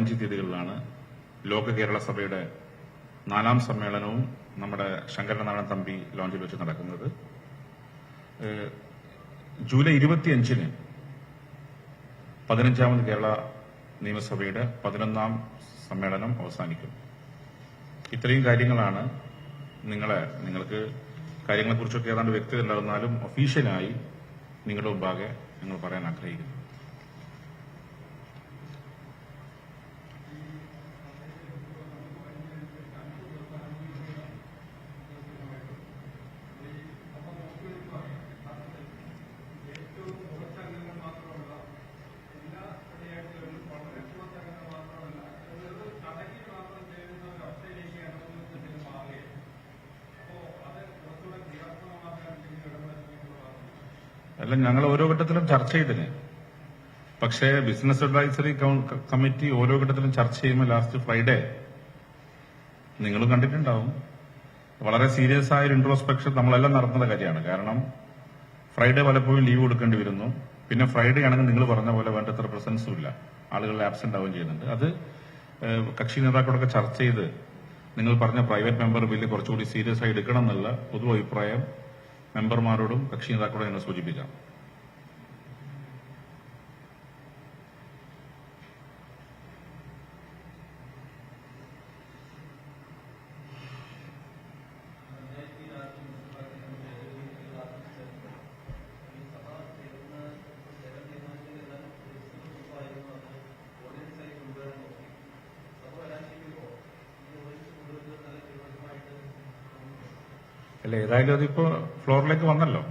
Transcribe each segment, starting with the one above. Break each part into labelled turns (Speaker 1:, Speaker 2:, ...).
Speaker 1: 15 തീയതികളിലാണ് ലോക കേരള സഭയുടെ 4ാം സമ്മേളനവും നമ്മുടെ ശങ്കരനാരായണൻ തമ്പി ലോഞ്ചിൽ വെച്ച് നടക്കുന്നത്. ജൂലൈ 25-ന് 15ാമത് കേരള നിയമസഭയുടെ 11ാം സമ്മേളനം അവസാനിക്കും. ഇത്രയും കാര്യങ്ങളാണ് നിങ്ങൾക്ക് കാര്യങ്ങളെക്കുറിച്ചൊക്കെ ഏതാണ്ട് വ്യക്തത ഉണ്ടാകുന്നാലും ഒഫീഷ്യലായി നിങ്ങളുടെ മുമ്പാകെ ഞങ്ങൾ പറയാൻ ആഗ്രഹിക്കുന്നു. അല്ല, ഞങ്ങൾ ഓരോ ഘട്ടത്തിലും ചർച്ച ചെയ്തിന്. പക്ഷേ ബിസിനസ് അഡ്വൈസറി കമ്മിറ്റി ഓരോ ഘട്ടത്തിലും ചർച്ച ചെയ്യുമ്പോൾ ലാസ്റ്റ് ഫ്രൈഡേ നിങ്ങളും കണ്ടിട്ടുണ്ടാവും, വളരെ സീരിയസ് ആയ ഒരു ഇൻട്രോസ്പെക്ഷൻ നമ്മളെല്ലാം നടത്തുന്ന കാര്യമാണ്. കാരണം ഫ്രൈഡേ പലപ്പോഴും ലീവ് കൊടുക്കേണ്ടി വരുന്നു. പിന്നെ ഫ്രൈഡേ ആണെങ്കിൽ നിങ്ങൾ പറഞ്ഞ പോലെ വേണ്ടത്ര പ്രസൻസും ഇല്ല, ആളുകൾ ആബ്സെന്റ് ആവുകയും ചെയ്യുന്നുണ്ട്. അത് കക്ഷി നേതാക്കളൊക്കെ ചർച്ച ചെയ്ത് നിങ്ങൾ പറഞ്ഞ പ്രൈവറ്റ് മെമ്പർ ബില്ല് കുറച്ചുകൂടി സീരിയസ് ആയി എടുക്കണം എന്നുള്ള പൊതു അഭിപ്രായം മെമ്പർമാരോടും കക്ഷി നേതാക്കളോടും ഞങ്ങൾ സൂചിപ്പിക്കാം. അല്ല, ഏതായാലും അതിപ്പോ ഫ്ലോറിലേക്ക് വന്നല്ലോ.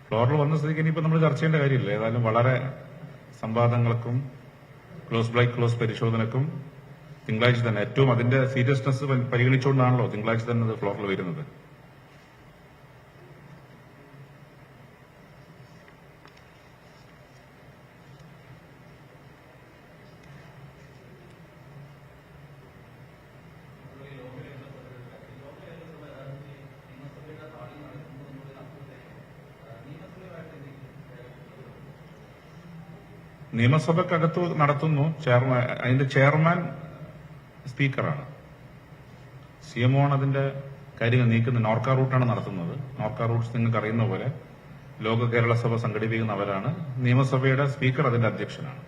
Speaker 1: ഫ്ലോറിൽ വന്ന സ്ഥിതിക്ക് ഇനിയിപ്പോ നമ്മൾ ചർച്ച ചെയ്യേണ്ട കാര്യമില്ല. ഏതായാലും വളരെ സംവാദങ്ങൾക്കും ക്ലോസ് ബൈ ക്ലോസ് പരിശോധനക്കും തിങ്കളാഴ്ച തന്നെ ഏറ്റവും അതിന്റെ സീരിയസ്നെസ് പരിഗണിച്ചുകൊണ്ടാണല്ലോ തിങ്കളാഴ്ച തന്നെ അത് ഫ്ലോറിൽ വരുന്നത്. നിയമസഭക്കകത്ത് നടത്തുന്നു. അതിന്റെ ചെയർമാൻ സ്പീക്കറാണ്. CMO ആണ് അതിന്റെ കാര്യങ്ങൾ നീക്കുന്നത്. നോർക്ക റൂട്ടാണ് നടത്തുന്നത്. നോർക്ക റൂട്ട്സ് നിങ്ങൾക്ക് അറിയുന്ന പോലെ ലോക കേരള സഭ സംഘടിപ്പിക്കുന്ന അവരാണ്. നിയമസഭയുടെ സ്പീക്കർ അതിന്റെ അധ്യക്ഷനാണ്.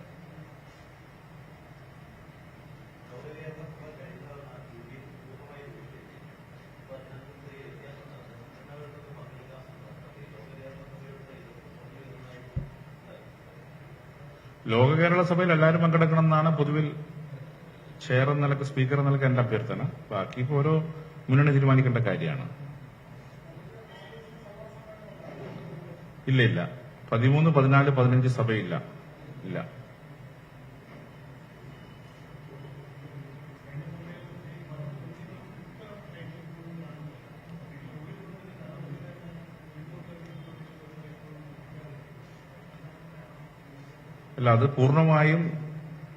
Speaker 1: ലോക കേരള സഭയിൽ എല്ലാവരും പങ്കെടുക്കണം എന്നാണ് പൊതുവിൽ ചെയർ എന്ന നിലക്ക്, സ്പീക്കർ എന്ന നിലക്ക് എന്റെ അഭ്യർത്ഥന. ബാക്കി ഇപ്പോൾ ഓരോ മുന്നണി തീരുമാനിക്കേണ്ട കാര്യമാണ്. ഇല്ല 13, 14, 15 സഭയില്ല. ഇല്ല. അല്ല, അത് പൂർണ്ണമായും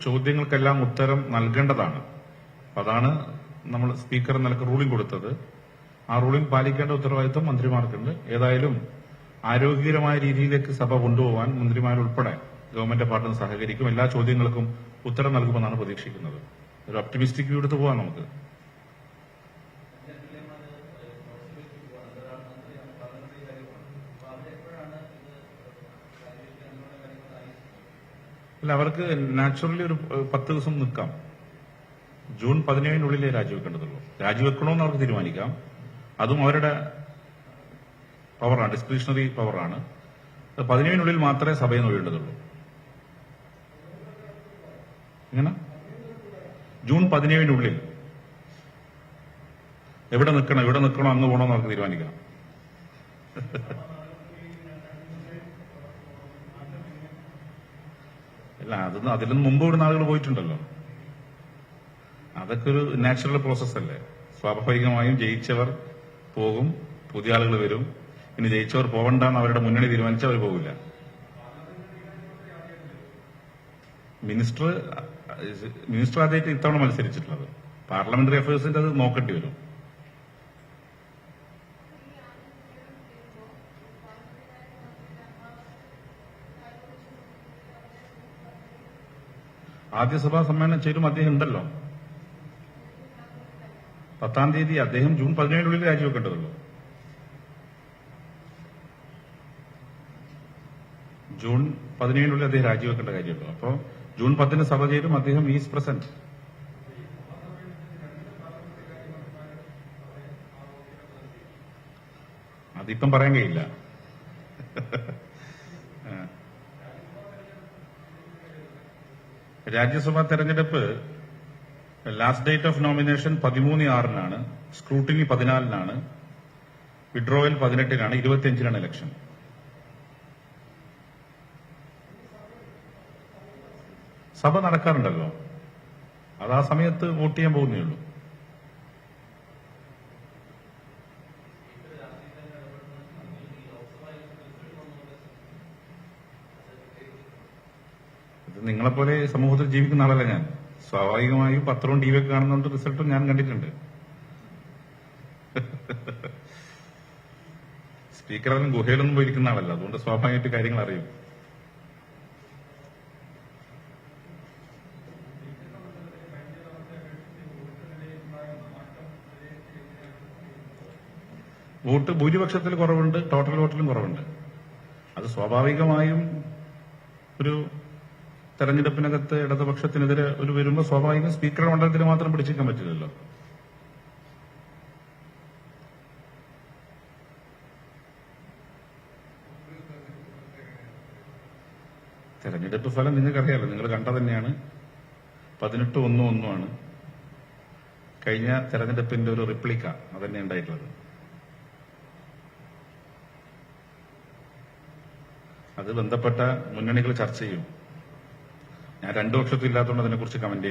Speaker 1: ചോദ്യങ്ങൾക്കെല്ലാം ഉത്തരം നൽകേണ്ടതാണ്. അതാണ് നമ്മൾ സ്പീക്കർ നിലക്ക് റൂളിംഗ് കൊടുത്തത്. ആ റൂളിംഗ് പാലിക്കേണ്ട ഉത്തരവാദിത്വം മന്ത്രിമാർക്കുണ്ട്. ഏതായാലും ആരോഗ്യകരമായ രീതിയിലേക്ക് സഭ കൊണ്ടുപോകാൻ മന്ത്രിമാരുൾപ്പെടെ ഗവൺമെന്റ് പാർട്ടി സഹകരിക്കും. എല്ലാ ചോദ്യങ്ങൾക്കും ഉത്തരം നൽകുമെന്നാണ് പ്രതീക്ഷിക്കുന്നത്. ഒരു ഒപ്റ്റിമിസ്റ്റിക് വ്യൂ എടുത്ത് പോകാം നമുക്ക്. അല്ല, അവർക്ക് നാച്ചുറലി ഒരു 10 ദിവസം നിൽക്കാം. ജൂൺ 17-നുള്ളിലേ രാജിവെക്കേണ്ടതുള്ളൂ. രാജിവെക്കണമെന്ന് അവർക്ക് തീരുമാനിക്കാം. അതും അവരുടെ പവറാണ്, ഡിസ്ക്രിഷണറി പവറാണ്. 17-നുള്ളിൽ മാത്രമേ സഭയിൽ നിന്ന് ഒഴിയേണ്ടതുള്ളൂ. എങ്ങനെ? ജൂൺ 17-നുള്ളിൽ എവിടെ നിൽക്കണോ അങ്ങ് പോകണമെന്ന് അവർക്ക് തീരുമാനിക്കാം. അല്ല, അതിലും മുമ്പ് ഇവിടുന്ന് ആളുകൾ പോയിട്ടുണ്ടല്ലോ. അതൊക്കെ ഒരു നാച്ചുറൽ പ്രോസസ് അല്ലേ. സ്വാഭാവികമായും ജയിച്ചവർ പോകും, പുതിയ ആളുകൾ വരും. ഇനി ജയിച്ചവർ പോകണ്ടെന്ന് അവരുടെ മുന്നണി തീരുമാനിച്ചാൽ അവർ പോകില്ല. മിനിസ്റ്റർ ആദ്യമായിട്ട് ഇത്തവണ മത്സരിച്ചിട്ടുള്ളത്. പാർലമെന്ററി അഫയേഴ്സിന്റെ അത് നോക്കേണ്ടി വരും. ആദ്യ സഭാ സമ്മേളനം ചേരും അദ്ദേഹം ഉണ്ടല്ലോ. 10-ാം തീയതി അദ്ദേഹം ജൂൺ 17-നുള്ളിൽ രാജിവെക്കേണ്ടതുള്ളൂ. ജൂൺ 17-നുള്ളിൽ അദ്ദേഹം രാജിവെക്കേണ്ട കാര്യമുള്ളൂ. അപ്പോൾ ജൂൺ 10-ന് സഭ ചേരും, അദ്ദേഹം ഈസ് പ്രസന്റ്. അതിപ്പം പറയാൻ കഴിയില്ല. രാജ്യസഭാ തെരഞ്ഞെടുപ്പ് ലാസ്റ്റ് ഡേറ്റ് ഓഫ് നോമിനേഷൻ 13/6-നാണ്, സ്ക്രൂട്ടിനി 14-നാണ്, വിഡ്രോവൽ 18-നാണ്, 25-നാണ് ഇലക്ഷൻ. സഭ നടക്കാറുണ്ടല്ലോ, അത് ആ സമയത്ത് വോട്ട് ചെയ്യാൻ പോകുന്നേ ഉള്ളൂ. ഇത് നിങ്ങളെപ്പോലെ സമൂഹത്തിൽ ജീവിക്കുന്ന ആളല്ല ഞാൻ. സ്വാഭാവികമായും പത്രവും ടി വി ഒക്കെ കാണുന്നുണ്ട്, റിസൾട്ടും ഞാൻ കണ്ടിട്ടുണ്ട്. സ്പീക്കറിനും ഗുഹയിലൊന്നും പോയിരിക്കുന്ന ആളല്ല, അതുകൊണ്ട് സ്വാഭാവികമായിട്ട് കാര്യങ്ങൾ അറിയും. വോട്ട് ഭൂരിപക്ഷത്തിൽ കുറവുണ്ട്, ടോട്ടൽ വോട്ടിലും കുറവുണ്ട്. അത് സ്വാഭാവികമായും ഒരു തെരഞ്ഞെടുപ്പിനകത്ത് ഇടതുപക്ഷത്തിനെതിരെ ഒരു വരുമ്പോൾ സ്വാഭാവികം സ്പീക്കറുടെ മണ്ഡലത്തിൽ മാത്രം പിടിച്ചിരിക്കാൻ പറ്റില്ലല്ലോ. തെരഞ്ഞെടുപ്പ് ഫലം നിങ്ങൾക്കറിയാലോ, നിങ്ങൾ കണ്ട തന്നെയാണ്. 18-1-1 കഴിഞ്ഞ തെരഞ്ഞെടുപ്പിന്റെ ഒരു റിപ്ലിക്ക അതന്നെ ഉണ്ടായിട്ടുള്ളത്. അത് ബന്ധപ്പെട്ട മുന്നണികൾ ചർച്ച ചെയ്യും. ഞാൻ 2 വർഷത്തില്ലാത്തതുകൊണ്ട് അതിനെക്കുറിച്ച് കമന്റ് ചെയ്തു.